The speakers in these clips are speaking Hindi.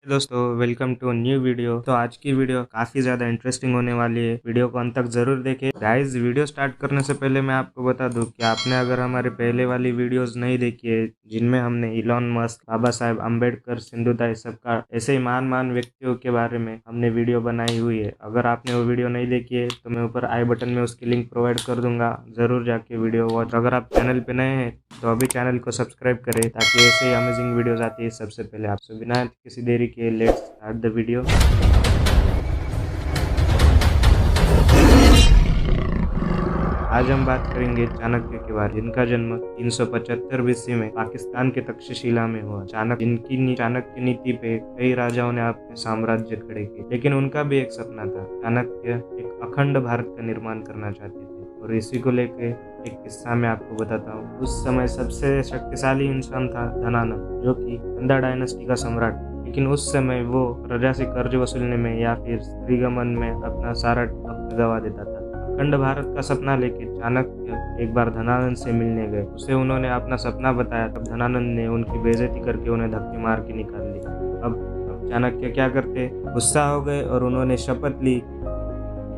दोस्तों, वेलकम टू न्यू वीडियो। तो आज की वीडियो काफी ज्यादा इंटरेस्टिंग होने वाली है। वीडियो को अंत तक जरूर देखें। गाइस, वीडियो स्टार्ट करने से पहले मैं आपको बता दूं कि आपने अगर हमारे पहले वाली वीडियोस नहीं देखी है, जिनमें हमने इलॉन मस्क, बाबा साहेब अम्बेडकर, सिंधुताई सबका ऐसे ही महान व्यक्तियों के बारे में हमने वीडियो बनाई हुई है। अगर आपने वो वीडियो नहीं देखी है तो मैं ऊपर आई बटन में उसकी लिंक प्रोवाइड कर दूंगा, जरूर जाके वीडियो वॉच। अगर आप चैनल पे नए हैं तो अभी चैनल को सब्सक्राइब करें ताकि ऐसे ही अमेजिंग वीडियोस आती है सबसे पहले आपसे। बिना किसी देरी के लेट्स स्टार्ट द वीडियो। आज हम बात करेंगे चाणक्य के बारे में, जिनका जन्म 375 BC में पाकिस्तान के तक्षशिला में हुआ। चाणक्य नीति पे कई राजाओं ने अपने साम्राज्य खड़े किए, लेकिन उनका भी एक सपना था। चाणक्य एक अखंड भारत का निर्माण करना चाहते थे और इसी को लेकर एक किस्सा मैं आपको बताता हूँ। उस समय सबसे शक्तिशाली इंसान था धनानंद, जो कि नंदा डायनेस्टी का सम्राट। लेकिन उस समय वो प्रजा से कर्ज वसूलने में या फिर स्त्रीगमन में अपना सारा वक्त गवा देता था। अखंड भारत का सपना लेके चाणक्य एक बार धनानंद से मिलने गए। उसे उन्होंने अपना सपना बताया। तब धनानंद ने उनकी बेइज्जती करके उन्हें धक्के मार के निकाल दिया। अब चाणक्य क्या करते, गुस्सा हो गए और उन्होंने शपथ ली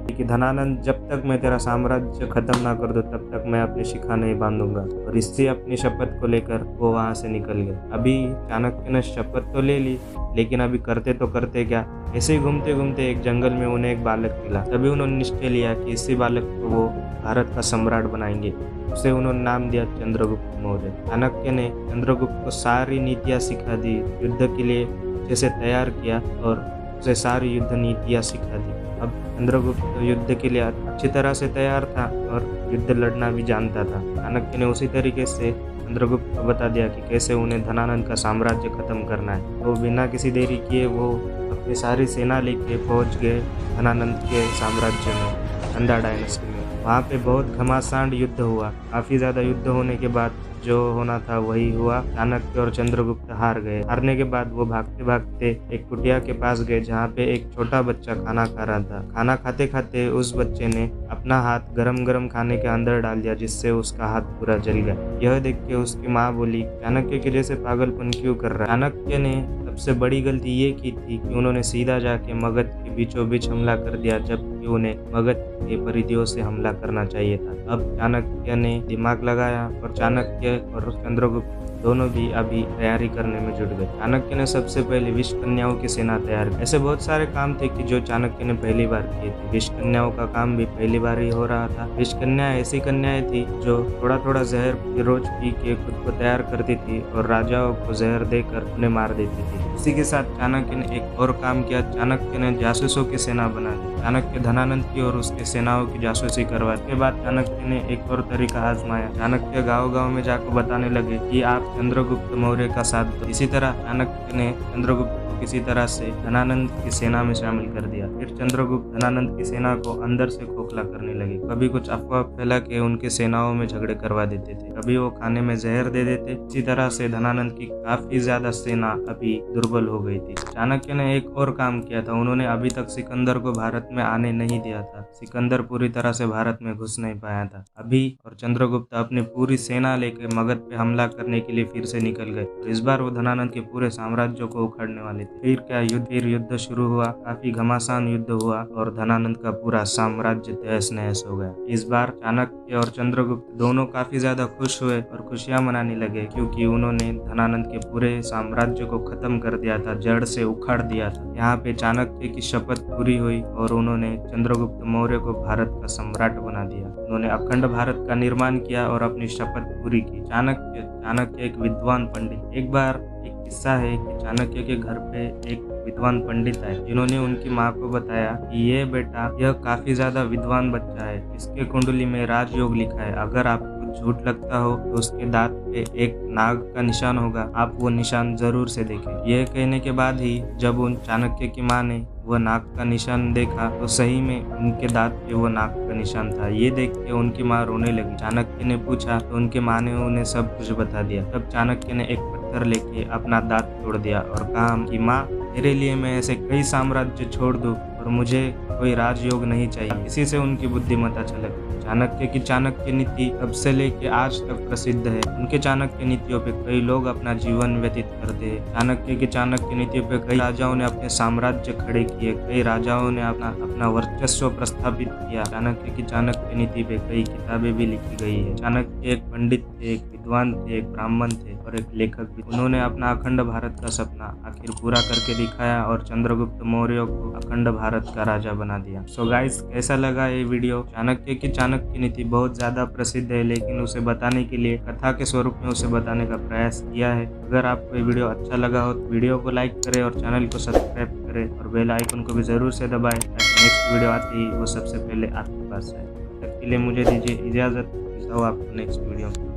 कि धनानंद, जब तक मैं तेरा साम्राज्य खत्म ना कर दूं तब तक मैं अपनी शिखा नहीं बांधूंगा। और इससे अपनी शपथ को लेकर वो वहां से निकल गए। अभी चाणक्य ने शपथ तो ले ली, लेकिन अभी करते क्या, ऐसे ही घूमते घूमते एक जंगल में उन्हें एक बालक मिला। तभी उन्होंने निश्चय लिया कि इसी बालक को वो भारत का सम्राट बनाएंगे। उसे उन्होंने नाम दिया चंद्रगुप्त मौर्य। चाणक्य ने चंद्रगुप्त को सारी नीतियाँ सिखा दी, युद्ध के लिए जैसे तैयार किया और उसे सारी युद्ध नीतियाँ सिखा दी। अब चंद्रगुप्त युद्ध के लिए अच्छी तरह से तैयार था और युद्ध लड़ना भी जानता था। चाणक्य ने उसी तरीके से चंद्रगुप्त को बता दिया कि कैसे उन्हें धनानंद का साम्राज्य खत्म करना है। तो बिना किसी देरी किए वो अपनी सारी सेना लेके पहुंच गए धनानंद के साम्राज्य में, नंदा डायनेस्टी में। वहाँ पे बहुत घमासान युद्ध हुआ। काफ़ी ज़्यादा युद्ध होने के बाद जो होना था वही हुआ। चाणक्य और चंद्रगुप्त हार गए। हारने के बाद वो भागते भागते एक कुटिया के पास गए, जहाँ पे एक छोटा बच्चा खाना खा रहा था। खाना खाते खाते उस बच्चे ने अपना हाथ गरम खाने के अंदर डाल दिया, जिससे उसका हाथ पूरा जल गया। यह देख के उसकी माँ बोली, चाणक्य के जैसे पागलपन क्यों कर रहा है। चाणक्य ने सबसे बड़ी गलती ये की थी कि उन्होंने सीधा जाके मगध के बीचों बीच हमला कर दिया, जबकि उन्हें मगध के परिधियों से हमला करना चाहिए था। अब चाणक्य ने दिमाग लगाया और चाणक्य और चंद्रगुप्त दोनों भी अभी तैयारी करने में जुट गए। चाणक्य ने सबसे पहले विष कन्याओं की सेना तैयार की। ऐसे बहुत सारे काम थे कि जो चाणक्य ने पहली बार किए थे। विष कन्याओं का काम भी पहली बार ही हो रहा था। विष कन्या ऐसी कन्याएं थी जो थोड़ा जहर रोज पी के खुद को तैयार करती थी और राजाओं को जहर देकर उन्हें मार देती थी। इसी के साथ चाणक्य ने एक और काम किया। चाणक्य ने जासूसों की सेना बना दी। चाणक्य धनानंद की और उसके सेनाओं की जासूसी करवा। इसके बाद चाणक्य ने एक और तरीका आजमाया। चाणक्य गाँव में जाकर बताने लगे कि आप चंद्रगुप्त मौर्य का साथ दो। इसी तरह चाणक्य ने चंद्रगुप्त को किसी तरह से धनानंद की सेना में शामिल कर दिया। फिर चंद्रगुप्त धनानंद की सेना को अंदर से खोखला करने लगे। कभी कुछ अफवाह फैला के उनके सेनाओं में झगड़े करवा देते थे, कभी वो खाने में जहर दे देते। इसी तरह से धनानंद की काफी ज्यादा सेना अभी दुर्बल हो गई थी। चाणक्य ने एक और काम किया था। उन्होंने अभी तक सिकंदर को भारत में आने नहीं दिया था। सिकंदर पूरी तरह से भारत में घुस नहीं पाया था अभी, और चंद्रगुप्त अपनी पूरी सेना लेकर मगध पे हमला करने के लिए फिर से निकल गए। और इस बार वो धनानंद के पूरे साम्राज्य को उखाड़ने वाले थे। फिर युद्ध शुरू हुआ। काफी घमासान युद्ध हुआ और धनानंद का पूरा साम्राज्य तहस नहस हो गया। इस बार चाणक्य और चंद्रगुप्त दोनों काफी ज्यादा खुश हुए और खुशियां मनाने लगे, क्योंकि उन्होंने धनानंद के पूरे साम्राज्य को खत्म कर दिया था, जड़ से उखाड़ दिया था। यहाँ पे चाणक्य की शपथ पूरी हुई और उन्होंने चंद्रगुप्त मौर्य को भारत का सम्राट बना दिया। उन्होंने अखंड भारत का निर्माण किया और अपनी शपथ पूरी की। चाणक्य एक विद्वान पंडित। एक बार एक किस्सा है कि चाणक्य के घर पे एक विद्वान पंडित आए, जिन्होंने उनकी माँ को बताया कि ये बेटा, यह काफी ज्यादा विद्वान बच्चा है, इसके कुंडली में राजयोग लिखा है। अगर आपको झूठ लगता हो तो उसके दांत पे एक नाग का निशान होगा, आप वो निशान जरूर से देखें। यह कहने के बाद ही जब उन चाणक्य की माँ ने वह नाग का निशान देखा तो सही में उनके दांत पे वो नाग का निशान था। ये देख के उनकी माँ रोने लगी। चाणक्य ने पूछा तो उनकी माँ ने उन्हें सब कुछ बता दिया। तब चाणक्य ने एक पत्थर लेके अपना दांत तोड़ दिया और कहा कि माँ, तेरे लिए मैं ऐसे कई साम्राज्य छोड़ दूं और मुझे कोई राजयोग नहीं चाहिए। इसी से उनकी बुद्धिमत्ता छलक। चाणक्य की चाणक्य नीति तब से लेके आज तक प्रसिद्ध है। उनके चाणक्य नीतियों पे कई लोग अपना जीवन व्यतीत करते हैं। चाणक्य की चाणक्य नीतियों पे कई राजाओं ने अपने साम्राज्य खड़े किए, कई राजाओं ने अपना वर्चस्व प्रस्थापित किया। चाणक्य की चाणक्य नीति पे कई किताबें भी लिखी गई है। चाणक्य एक पंडित थे, एक विद्वान थे, एक ब्राह्मण थे और एक लेखक भी। उन्होंने अपना अखंड भारत का सपना आखिर पूरा करके दिखाया और चंद्रगुप्त मौर्य को अखंड भारत का राजा बना दिया। सो गाइस, कैसा लगा ये वीडियो? चाणक्य की चाणक्य नीति बहुत ज्यादा प्रसिद्ध है, लेकिन उसे बताने के लिए कथा के स्वरूप में उसे बताने का प्रयास किया है। अगर आपको ये वीडियो अच्छा लगा हो तो वीडियो को लाइक करें और चैनल को सब्सक्राइब करें और बेल आइकन को भी जरूर से दबाएं ताकि नेक्स्ट वीडियो आते ही वो सबसे पहले आपके पास आए। तब तक के लिए मुझे दीजिए इजाजत। मिलता हूं आपको नेक्स्ट वीडियो में।